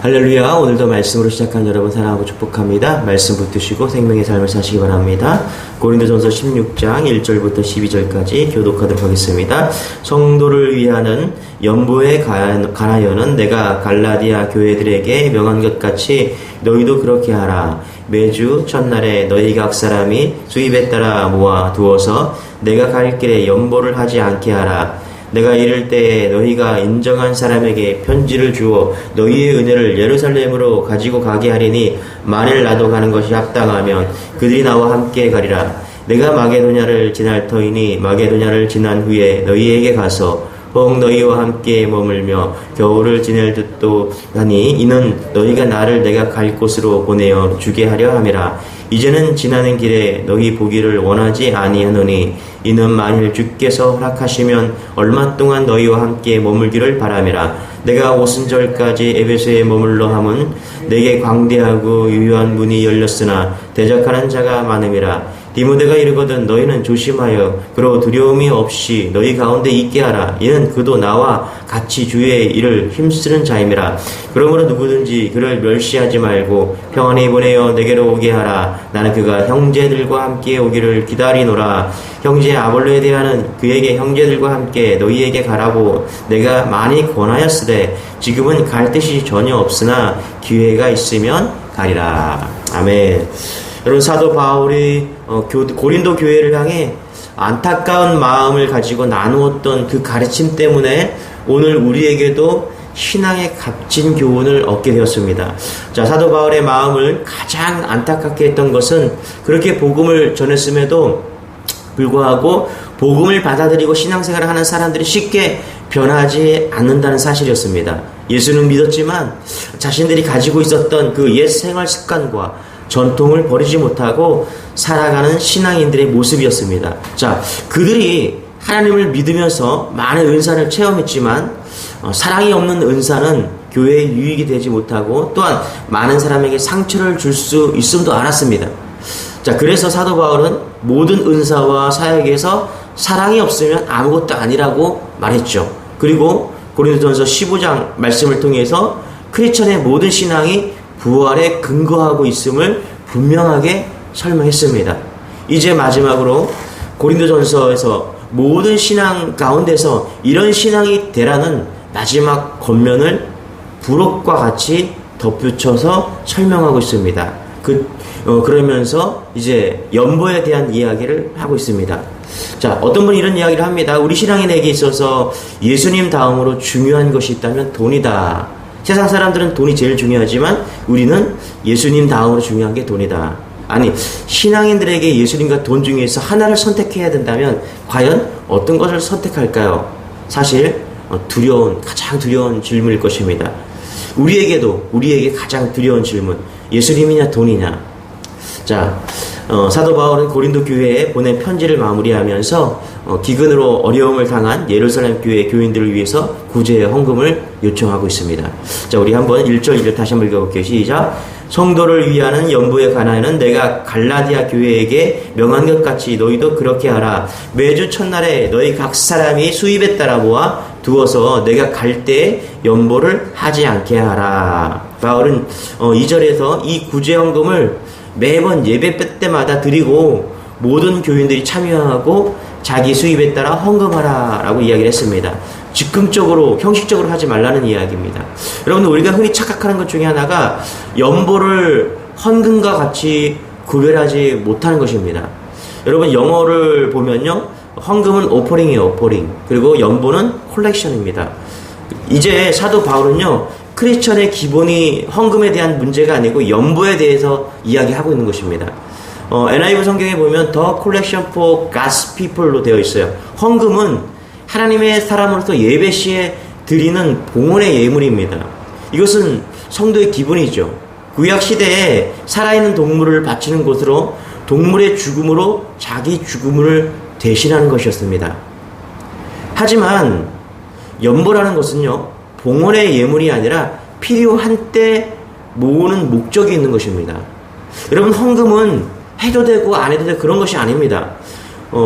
할렐루야. 오늘도 말씀으로 시작한 여러분 사랑하고 축복합니다. 말씀 붙드시고 생명의 삶을 사시기 바랍니다. 고린도전서 16장 1절부터 12절까지 교독하도록 하겠습니다. 성도를 위하는 연보에 관하여는 내가 갈라디아 교회들에게 명한 것 같이 너희도 그렇게 하라. 매주 첫날에 너희 각 사람이 수입에 따라 모아 두어서 내가 갈 길에 연보를 하지 않게 하라. 내가 이를 때에 너희가 인정한 사람에게 편지를 주어 너희의 은혜를 예루살렘으로 가지고 가게 하리니, 만일 나도 가는 것이 합당하면 그들이 나와 함께 가리라. 내가 마게도냐를 지날 터이니 마게도냐를 지난 후에 너희에게 가서 혹 너희와 함께 머물며 겨울을 지낼 듯도 하니, 이는 너희가 나를 내가 갈 곳으로 보내어 주게 하려 함이라. 이제는 지나는 길에 너희 보기를 원하지 아니하노니, 이는 만일 주께서 허락하시면 얼마 동안 너희와 함께 머물기를 바람이라. 내가 오순절까지 에베소에 머물러 함은 내게 광대하고 유효한 문이 열렸으나 대적하는 자가 많음이라. 디모데가 이르거든 너희는 조심하여 그로 두려움이 없이 너희 가운데 있게 하라. 이는 그도 나와 같이 주의 일을 힘쓰는 자임이라. 그러므로 누구든지 그를 멸시하지 말고 평안히 보내어 내게로 오게 하라. 나는 그가 형제들과 함께 오기를 기다리노라. 형제 아볼로에 대하여는 그에게 형제들과 함께 너희에게 가라고 내가 많이 권하였으되 지금은 갈 뜻이 전혀 없으나 기회가 있으면 가리라. 아멘. 여러분, 사도 바울이 고린도 교회를 향해 안타까운 마음을 가지고 나누었던 그 가르침 때문에 오늘 우리에게도 신앙의 값진 교훈을 얻게 되었습니다. 자, 사도 바울의 마음을 가장 안타깝게 했던 것은 그렇게 복음을 전했음에도 불구하고 복음을 받아들이고 신앙생활을 하는 사람들이 쉽게 변하지 않는다는 사실이었습니다. 예수는 믿었지만 자신들이 가지고 있었던 그 옛 생활 습관과 전통을 버리지 못하고 살아가는 신앙인들의 모습이었습니다. 자, 그들이 하나님을 믿으면서 많은 은사를 체험했지만 사랑이 없는 은사는 교회에 유익이 되지 못하고 또한 많은 사람에게 상처를 줄 수 있음도 않았습니다. 자, 그래서 사도 바울은 모든 은사와 사역에서 사랑이 없으면 아무것도 아니라고 말했죠. 그리고 고린도전서 15장 말씀을 통해서 크리스천의 모든 신앙이 부활에 근거하고 있음을 분명하게 설명했습니다. 이제 마지막으로 고린도전서에서 모든 신앙 가운데서 이런 신앙이 되라는 마지막 권면을 부록과 같이 덧붙여서 설명하고 있습니다. 그러면서 이제 연보에 대한 이야기를 하고 있습니다. 자, 어떤 분이 이런 이야기를 합니다. 우리 신앙인에게 있어서 예수님 다음으로 중요한 것이 있다면 돈이다. 세상 사람들은 돈이 제일 중요하지만 우리는 예수님 다음으로 중요한 게 돈이다. 아니, 신앙인들에게 예수님과 돈 중에서 하나를 선택해야 된다면 과연 어떤 것을 선택할까요? 사실 가장 두려운 질문일 것입니다. 우리에게 가장 두려운 질문, 예수님이냐 돈이냐. 자, 사도 바울은 고린도 교회에 보낸 편지를 마무리하면서 기근으로 어려움을 당한 예루살렘 교회 교인들을 위해서 구제의 헌금을 요청하고 있습니다. 자, 우리 한번 1절 2절 다시 한번 읽어볼게요. 시작. 성도를 위하는 연보에 관하여는 내가 갈라디아 교회에게 명한 것 같이 너희도 그렇게 하라. 매주 첫날에 너희 각 사람이 수입에 따라 모아 두어서 내가 갈 때에 연보를 하지 않게 하라. 바울은 2절에서 이 구제 헌금을 매번 예배 때마다 드리고 모든 교인들이 참여하고 자기 수입에 따라 헌금하라 라고 이야기를 했습니다. 즉흥적으로 형식적으로 하지 말라는 이야기입니다. 여러분들, 우리가 흔히 착각하는 것 중에 하나가 연보를 헌금과 같이 구별하지 못하는 것입니다. 여러분, 영어를 보면요, 헌금은 오퍼링이에요. 오퍼링. 그리고 연보는 콜렉션입니다. 이제 사도 바울은요, 크리스천의 기본이 헌금에 대한 문제가 아니고 연보에 대해서 이야기하고 있는 것입니다. NIV 성경에 보면 The Collection for God's People로 되어 있어요. 헌금은 하나님의 사람으로서 예배 시에 드리는 봉헌의 예물입니다. 이것은 성도의 기본이죠. 구약 시대에 살아있는 동물을 바치는 곳으로 동물의 죽음으로 자기 죽음을 대신하는 것이었습니다. 하지만 연보라는 것은요, 봉헌의 예물이 아니라 필요한 때 모으는 목적이 있는 것입니다. 여러분, 헌금은 해도 되고 안 해도 되고 그런 것이 아닙니다.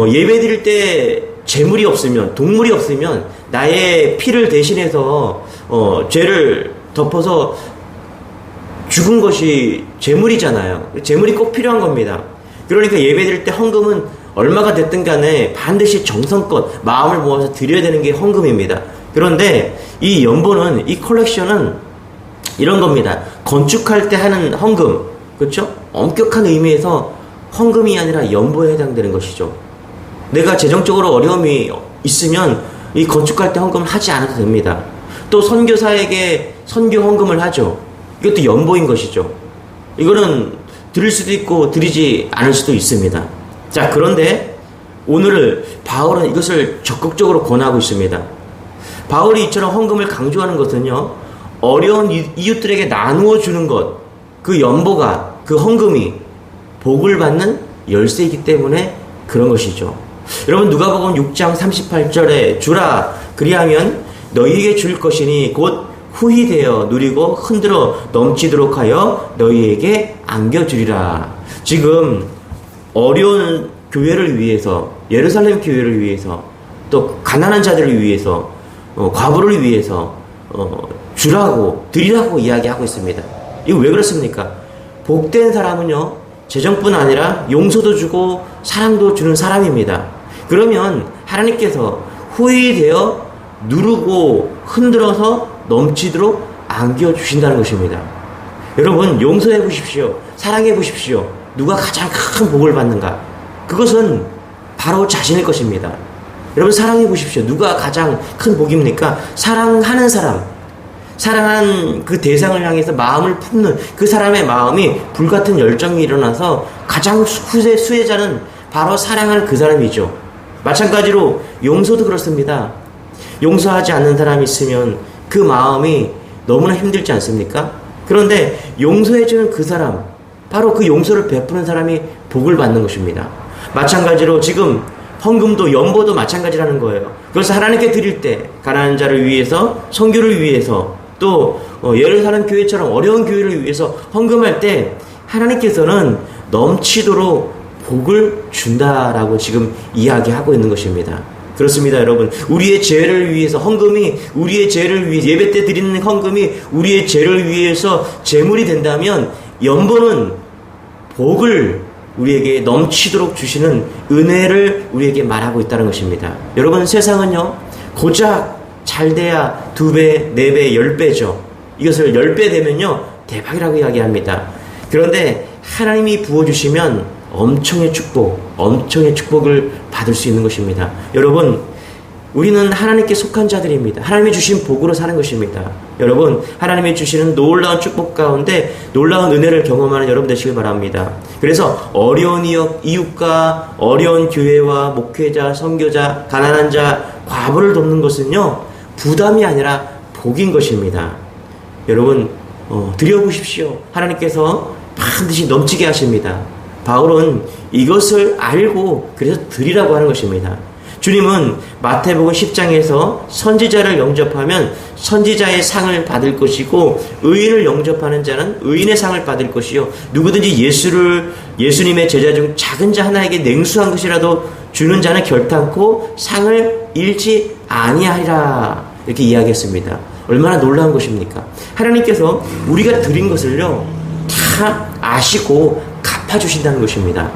예배 드릴 때 재물이 없으면, 동물이 없으면 나의 피를 대신해서 죄를 덮어서 죽은 것이 재물이잖아요. 재물이 꼭 필요한 겁니다. 그러니까 예배드릴 때 헌금은 얼마가 됐든 간에 반드시 정성껏 마음을 모아서 드려야 되는 게 헌금입니다. 그런데 이 연보는, 이 컬렉션은 이런 겁니다. 건축할 때 하는 헌금, 그렇죠? 엄격한 의미에서 헌금이 아니라 연보에 해당되는 것이죠. 내가 재정적으로 어려움이 있으면 이 건축할 때 헌금을 하지 않아도 됩니다. 또 선교사에게 선교 헌금을 하죠. 이것도 연보인 것이죠. 이거는 드릴 수도 있고 드리지 않을 수도 있습니다. 자, 그런데 오늘 바울은 이것을 적극적으로 권하고 있습니다. 바울이 이처럼 헌금을 강조하는 것은요, 어려운 이웃들에게 나누어 주는 것, 그 연보가, 그 헌금이 복을 받는 열쇠이기 때문에 그런 것이죠. 여러분, 누가복음 6장 38절에 주라 그리하면 너희에게 줄 것이니 곧 후히 되어 누리고 흔들어 넘치도록 하여 너희에게 안겨주리라. 지금 어려운 교회를 위해서, 예루살렘 교회를 위해서, 또 가난한 자들을 위해서, 과부를 위해서 주라고, 드리라고 이야기하고 있습니다. 이거 왜 그렇습니까? 복된 사람은요, 재정뿐 아니라 용서도 주고 사랑도 주는 사람입니다. 그러면 하나님께서 후히 되어 누르고 흔들어서 넘치도록 안겨주신다는 것입니다. 여러분, 용서해 보십시오. 사랑해 보십시오. 누가 가장 큰 복을 받는가? 그것은 바로 자신일 것입니다. 여러분, 사랑해 보십시오. 누가 가장 큰 복입니까? 사랑하는 사람, 사랑한 그 대상을 향해서 마음을 품는 그 사람의 마음이 불같은 열정이 일어나서 가장 수혜자는 바로 사랑하는 그 사람이죠. 마찬가지로 용서도 그렇습니다. 용서하지 않는 사람이 있으면 그 마음이 너무나 힘들지 않습니까? 그런데 용서해주는 그 사람, 바로 그 용서를 베푸는 사람이 복을 받는 것입니다. 마찬가지로 지금 헌금도 연보도 마찬가지라는 거예요. 그래서 하나님께 드릴 때 가난한 자를 위해서, 선교를 위해서, 또 예루살렘 교회처럼 어려운 교회를 위해서 헌금할 때 하나님께서는 넘치도록 복을 준다라고 지금 이야기하고 있는 것입니다. 그렇습니다, 여러분. 우리의 죄를 위해서 헌금이, 우리의 죄를 위해 예배 때 드리는 헌금이 우리의 죄를 위해서 제물이 된다면 연보는 복을 우리에게 넘치도록 주시는 은혜를 우리에게 말하고 있다는 것입니다. 여러분, 세상은요, 고작 잘 돼야 2배, 4배, 10배죠. 이것을 10배 되면요, 대박이라고 이야기합니다. 그런데 하나님이 부어주시면 엄청의 축복을 받을 수 있는 것입니다. 여러분, 우리는 하나님께 속한 자들입니다. 하나님이 주신 복으로 사는 것입니다. 여러분, 하나님이 주시는 놀라운 축복 가운데 놀라운 은혜를 경험하는 여러분 되시길 바랍니다. 그래서 어려운 이웃과 어려운 교회와 목회자, 선교자, 가난한 자, 과부를 돕는 것은요, 부담이 아니라 복인 것입니다. 여러분, 드려보십시오. 하나님께서 반드시 넘치게 하십니다. 바울은 이것을 알고 그래서 드리라고 하는 것입니다. 주님은 마태복음 10장에서 선지자를 영접하면 선지자의 상을 받을 것이고 의인을 영접하는 자는 의인의 상을 받을 것이요, 누구든지 예수님의 제자 중 작은 자 하나에게 냉수한 것이라도 주는 자는 결탄코 상을 잃지 아니하리라, 이렇게 이야기했습니다. 얼마나 놀라운 것입니까? 하나님께서 우리가 드린 것을요, 다 아시고 갚아주신다는 것입니다.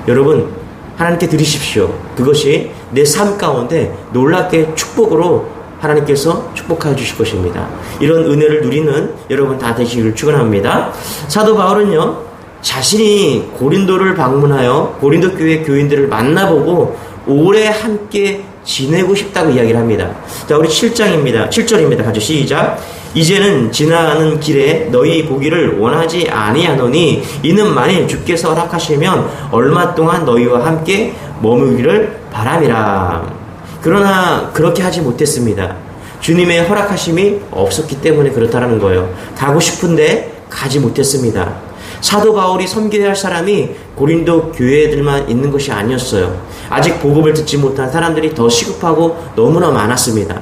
여러분, 하나님께 드리십시오. 그것이 내 삶 가운데 놀랍게 축복으로 하나님께서 축복해 주실 것입니다. 이런 은혜를 누리는 여러분 다 되시기를 축원합니다. 사도 바울은요, 자신이 고린도를 방문하여 고린도 교회 교인들을 만나보고 오래 함께 지내고 싶다고 이야기를 합니다. 자, 우리 7절입니다. 같이 시작. 이제는 지나가는 길에 너희 보기를 원하지 아니하노니 이는 만일 주께서 허락하시면 얼마 동안 너희와 함께 머물기를 바람이라. 그러나 그렇게 하지 못했습니다. 주님의 허락하심이 없었기 때문에 그렇다는 거예요. 가고 싶은데 가지 못했습니다. 사도 바울이 섬겨야 할 사람이 고린도 교회들만 있는 것이 아니었어요. 아직 복음을 듣지 못한 사람들이 더 시급하고 너무나 많았습니다.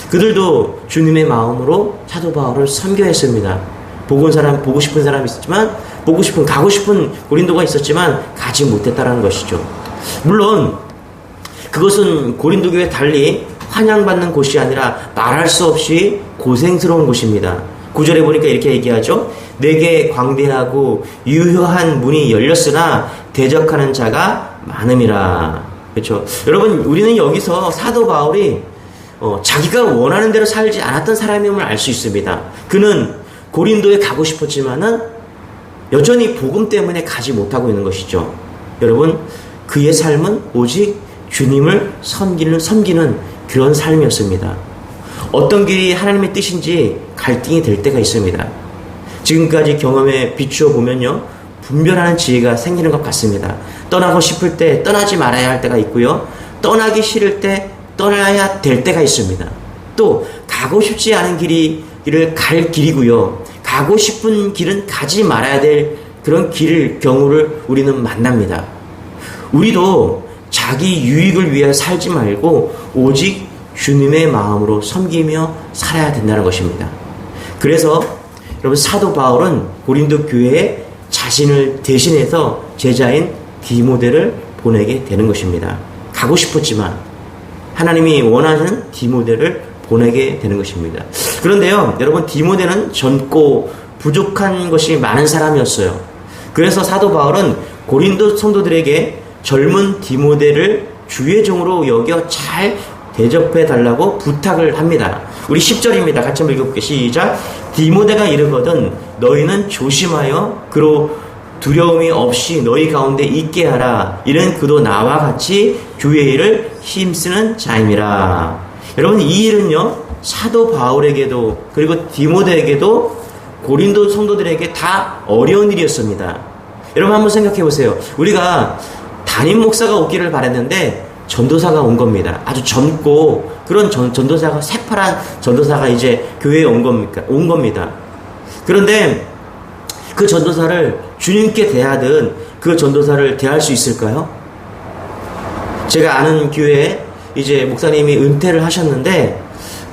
그들도 주님의 마음으로 사도 바울을 섬겨했습니다. 보고 싶은 사람이 있었지만, 가고 싶은 고린도가 있었지만 가지 못했다는 것이죠. 물론 그것은 고린도 교회 달리 환영받는 곳이 아니라 말할 수 없이 고생스러운 곳입니다. 9절에 보니까 이렇게 얘기하죠. 내게 광대하고 유효한 문이 열렸으나 대적하는 자가 많음이라. 그렇죠. 여러분, 우리는 여기서 사도 바울이 자기가 원하는 대로 살지 않았던 사람임을 알 수 있습니다. 그는 고린도에 가고 싶었지만은 여전히 복음 때문에 가지 못하고 있는 것이죠. 여러분, 그의 삶은 오직 주님을 섬기는 그런 삶이었습니다. 어떤 길이 하나님의 뜻인지 갈등이 될 때가 있습니다. 지금까지 경험에 비추어 보면요, 분별하는 지혜가 생기는 것 같습니다. 떠나고 싶을 때 떠나지 말아야 할 때가 있고요, 떠나기 싫을 때 떠나야 될 때가 있습니다. 또 가고 싶지 않은 길을 갈 길이고요, 가고 싶은 길은 가지 말아야 될 그런 경우를 우리는 만납니다. 우리도 자기 유익을 위해 살지 말고 오직 주님의 마음으로 섬기며 살아야 된다는 것입니다. 그래서 여러분, 사도 바울은 고린도 교회에 자신을 대신해서 제자인 디모데를 보내게 되는 것입니다. 가고 싶었지만 하나님이 원하는 디모데를 보내게 되는 것입니다. 그런데요, 여러분, 디모데는 젊고 부족한 것이 많은 사람이었어요. 그래서 사도 바울은 고린도 성도들에게 젊은 디모데를 주의 종으로 여겨 잘 대접해 달라고 부탁을 합니다. 우리 10절입니다. 같이 한번 읽어볼게요. 시작. 디모데가 이르거든 너희는 조심하여 그로 두려움이 없이 너희 가운데 있게 하라. 이는 그도 나와 같이 주의 일을 힘쓰는 자임이라. 여러분, 이 일은요, 사도 바울에게도 그리고 디모데에게도 고린도 성도들에게 다 어려운 일이었습니다. 여러분, 한번 생각해 보세요. 우리가 담임 목사가 오기를 바랬는데 전도사가 온 겁니다. 아주 젊고 그런 전도사가, 새파란 전도사가 이제 교회에 온 겁니다. 그런데 그 전도사를 주님께 대하든 그 전도사를 대할 수 있을까요? 제가 아는 교회에 이제 목사님이 은퇴를 하셨는데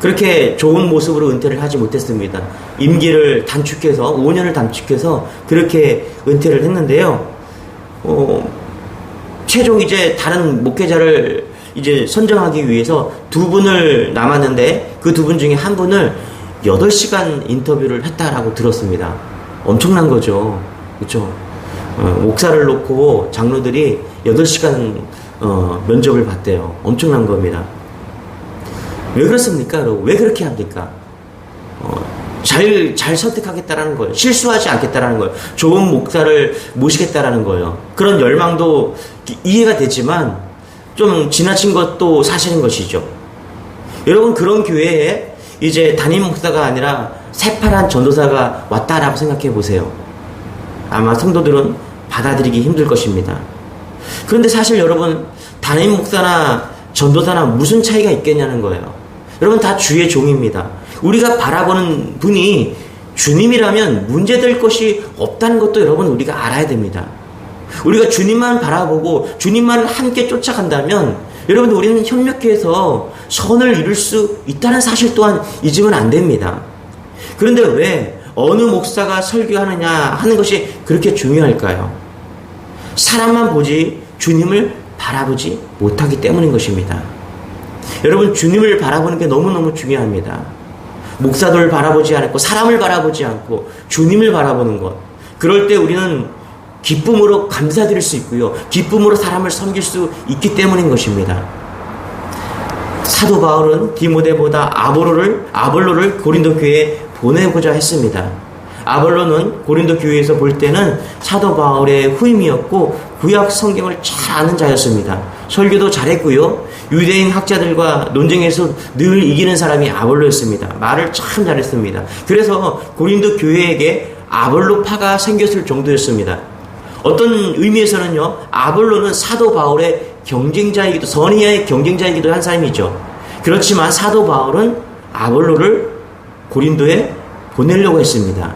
그렇게 좋은 모습으로 은퇴를 하지 못했습니다. 임기를 단축해서 5년을 단축해서 그렇게 은퇴를 했는데요. 최종 이제 다른 목회자를 이제 선정하기 위해서 두 분을 남았는데 그 두 분 중에 한 분을 8시간 인터뷰를 했다라고 들었습니다. 엄청난 거죠. 그렇죠? 목사를 놓고 장로들이 8시간 면접을 봤대요. 엄청난 겁니다. 왜 그렇습니까, 여러분? 왜 그렇게 합니까? 잘 선택하겠다라는 거예요. 실수하지 않겠다라는 거예요. 좋은 목사를 모시겠다라는 거예요. 그런 열망도 이해가 되지만 좀 지나친 것도 사실인 것이죠. 여러분, 그런 교회에 이제 담임 목사가 아니라 새파란 전도사가 왔다라고 생각해 보세요. 아마 성도들은 받아들이기 힘들 것입니다. 그런데 사실 여러분, 담임 목사나 전도사나 무슨 차이가 있겠냐는 거예요. 여러분, 다 주의 종입니다. 우리가 바라보는 분이 주님이라면 문제될 것이 없다는 것도 여러분, 우리가 알아야 됩니다. 우리가 주님만 바라보고 주님만 함께 쫓아간다면 여러분, 우리는 협력해서 선을 이룰 수 있다는 사실 또한 잊으면 안 됩니다. 그런데 왜 어느 목사가 설교하느냐 하는 것이 그렇게 중요할까요? 사람만 보지 주님을 바라보지 못하기 때문인 것입니다. 여러분, 주님을 바라보는 게 너무너무 중요합니다. 목사들을 바라보지 않고 사람을 바라보지 않고 주님을 바라보는 것, 그럴 때 우리는 기쁨으로 감사드릴 수 있고요, 기쁨으로 사람을 섬길 수 있기 때문인 것입니다. 사도 바울은 디모데보다 아볼로를 고린도 교회에 보내고자 했습니다. 아볼로는 고린도 교회에서 볼 때는 사도 바울의 후임이었고 구약 성경을 잘 아는 자였습니다. 설교도 잘했고요, 유대인 학자들과 논쟁에서 늘 이기는 사람이 아볼로였습니다. 말을 참 잘했습니다. 그래서 고린도 교회에게 아볼로파가 생겼을 정도였습니다. 어떤 의미에서는요, 아볼로는 사도 바울의 경쟁자이기도, 선의의 경쟁자이기도 한 사람이죠. 그렇지만 사도 바울은 아볼로를 고린도에 보내려고 했습니다.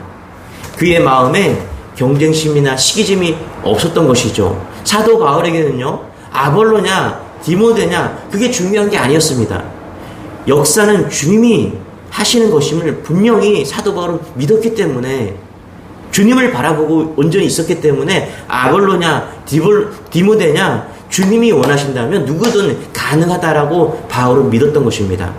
그의 마음에 경쟁심이나 시기심이 없었던 것이죠. 사도 바울에게는요, 아볼로냐 디모데냐 그게 중요한 게 아니었습니다. 역사는 주님이 하시는 것임을 분명히 사도 바울은 믿었기 때문에, 주님을 바라보고 온전히 있었기 때문에 아볼로냐 디모데냐 주님이 원하신다면 누구든 가능하다라고 바울은 믿었던 것입니다.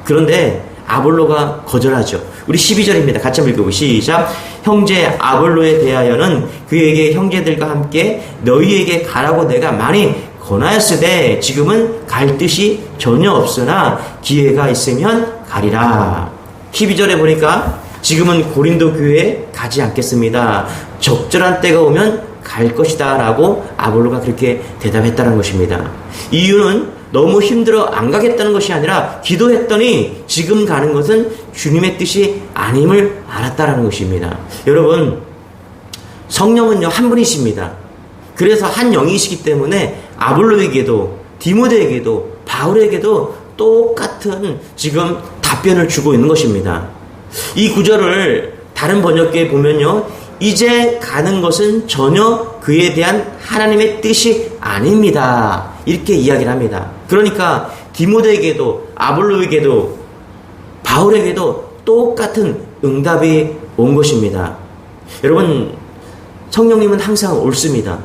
그런데 아볼로가 거절하죠. 우리 12절입니다. 같이 한번 읽어보고 시작. 형제 아볼로에 대하여는 그에게 형제들과 함께 너희에게 가라고 내가 많이 권하였으되 지금은 갈 뜻이 전혀 없으나 기회가 있으면 가리라. 12절에 보니까 지금은 고린도 교회에 가지 않겠습니다. 적절한 때가 오면 갈 것이다 라고 아볼로가 그렇게 대답했다는 것입니다. 이유는 너무 힘들어 안 가겠다는 것이 아니라 기도했더니 지금 가는 것은 주님의 뜻이 아님을 알았다는 것입니다. 여러분, 성령은요 한 분이십니다. 그래서 한 영이시기 때문에 아볼로에게도 디모데에게도 바울에게도 똑같은 지금 답변을 주고 있는 것입니다. 이 구절을 다른 번역기에 보면요, 이제 가는 것은 전혀 그에 대한 하나님의 뜻이 아닙니다, 이렇게 이야기를 합니다. 그러니까 디모데에게도 아볼로에게도 바울에게도 똑같은 응답이 온 것입니다. 여러분, 성령님은 항상 옳습니다.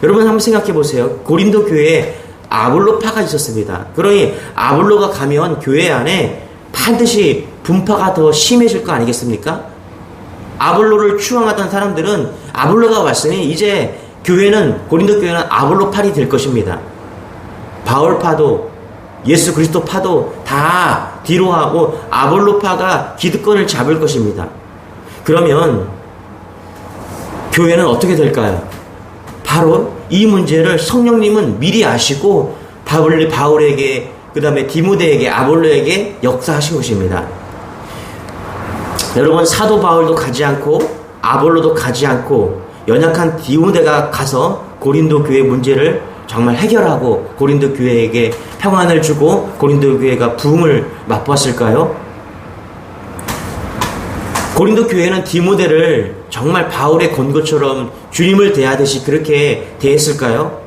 여러분 한번 생각해 보세요. 고린도 교회에 아볼로파가 있었습니다. 그러니 아볼로가 가면 교회 안에 반드시 분파가 더 심해질 거 아니겠습니까? 아볼로를 추앙하던 사람들은 아볼로가 왔으니 이제 교회는, 고린도 교회는 아볼로파이 될 것입니다. 바울파도 예수 그리스도파도 다 뒤로 하고 아볼로파가 기득권을 잡을 것입니다. 그러면 교회는 어떻게 될까요? 바로 이 문제를 성령님은 미리 아시고 바울에게, 그 다음에 디모데에게, 아볼로에게 역사하신 것입니다. 여러분, 사도 바울도 가지 않고 아볼로도 가지 않고 연약한 디모데가 가서 고린도 교회 문제를 정말 해결하고 고린도 교회에게 평안을 주고 고린도 교회가 부흥을 맛보았을까요? 고린도 교회는 디모데를 정말 바울의 권고처럼 주님을 대하듯이 그렇게 대했을까요?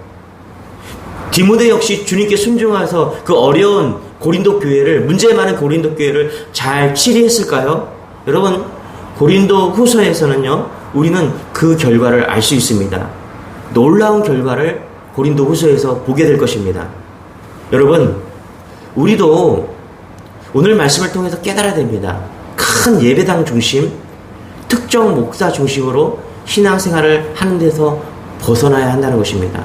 디모데 역시 주님께 순종해서 그 어려운 고린도 교회를, 문제 많은 고린도 교회를 잘 치리했을까요? 여러분, 고린도 후서에서는요, 우리는 그 결과를 알 수 있습니다. 놀라운 결과를 고린도 후서에서 보게 될 것입니다. 여러분, 우리도 오늘 말씀을 통해서 깨달아야 됩니다. 큰 예배당 중심, 특정 목사 중심으로 신앙생활을 하는 데서 벗어나야 한다는 것입니다.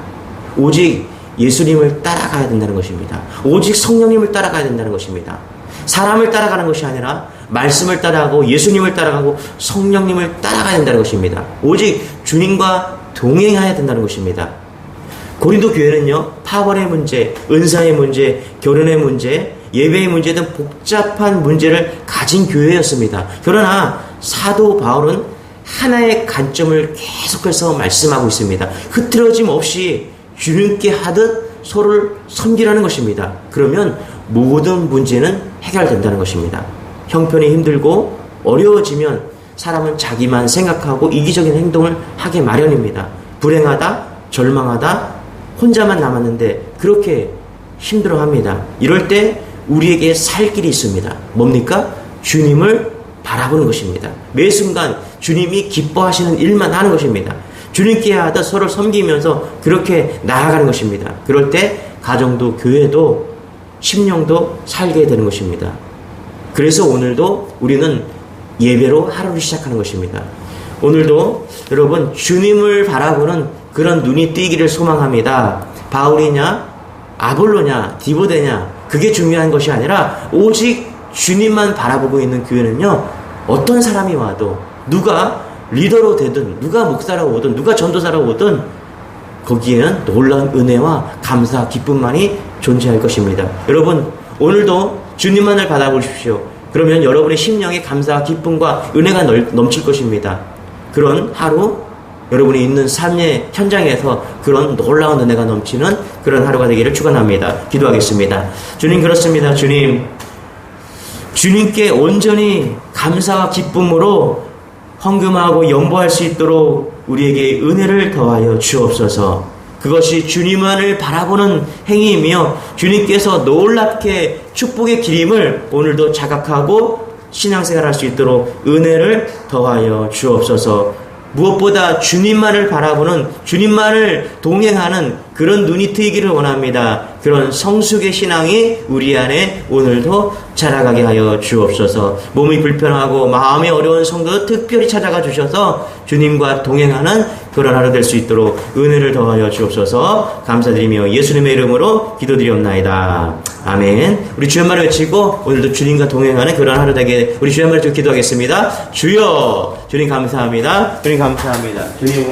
오직 예수님을 따라가야 된다는 것입니다. 오직 성령님을 따라가야 된다는 것입니다. 사람을 따라가는 것이 아니라 말씀을 따라가고 예수님을 따라가고 성령님을 따라가야 된다는 것입니다. 오직 주님과 동행해야 된다는 것입니다. 고린도 교회는요, 파벌의 문제, 은사의 문제, 결혼의 문제, 예배의 문제 등 복잡한 문제를 가진 교회였습니다. 그러나 사도 바울은 하나의 관점을 계속해서 말씀하고 있습니다. 흐트러짐 없이 주님께 하듯 서로를 섬기라는 것입니다. 그러면 모든 문제는 해결된다는 것입니다. 형편이 힘들고 어려워지면 사람은 자기만 생각하고 이기적인 행동을 하게 마련입니다. 불행하다, 절망하다, 혼자만 남았는데 그렇게 힘들어합니다. 이럴 때 우리에게 살 길이 있습니다. 뭡니까? 주님을 바라보는 것입니다. 매 순간 주님이 기뻐하시는 일만 하는 것입니다. 주님께 하듯 서로 섬기면서 그렇게 나아가는 것입니다. 그럴 때 가정도 교회도 심령도 살게 되는 것입니다. 그래서 오늘도 우리는 예배로 하루를 시작하는 것입니다. 오늘도 여러분 주님을 바라보는 그런 눈이 뜨이기를 소망합니다. 바울이냐 아볼로냐 디모데냐 그게 중요한 것이 아니라 오직 주님만 바라보고 있는 교회는요, 어떤 사람이 와도 누가 리더로 되든 누가 목사라고 오든 누가 전도사라고 오든 거기에는 놀라운 은혜와 감사 기쁨만이 존재할 것입니다. 여러분 오늘도 주님만을 바라보십시오. 그러면 여러분의 심령에 감사와 기쁨과 은혜가 넘칠 것입니다. 그런 하루, 여러분이 있는 삶의 현장에서 그런 놀라운 은혜가 넘치는 그런 하루가 되기를 축원합니다. 기도하겠습니다. 주님, 그렇습니다. 주님께 온전히 감사와 기쁨으로 헌금하고 연보할 수 있도록 우리에게 은혜를 더하여 주옵소서. 그것이 주님만을 바라보는 행위이며 주님께서 놀랍게 축복의 기림을 오늘도 자각하고 신앙생활 할 수 있도록 은혜를 더하여 주옵소서. 무엇보다 주님만을 바라보는, 주님만을 동행하는 그런 눈이 트이기를 원합니다. 그런 성숙의 신앙이 우리 안에 오늘도 자라가게 하여 주옵소서. 몸이 불편하고 마음이 어려운 성도 특별히 찾아가 주셔서 주님과 동행하는 그런 하루 될 수 있도록 은혜를 더하여 주옵소서. 감사드리며 예수님의 이름으로 기도드리옵나이다. 아멘. 우리 주의 말을 외치고 오늘도 주님과 동행하는 그런 하루 되게 우리 주의 말을 기도하겠습니다. 주여, 주님 감사합니다. 주님 감사합니다. 주님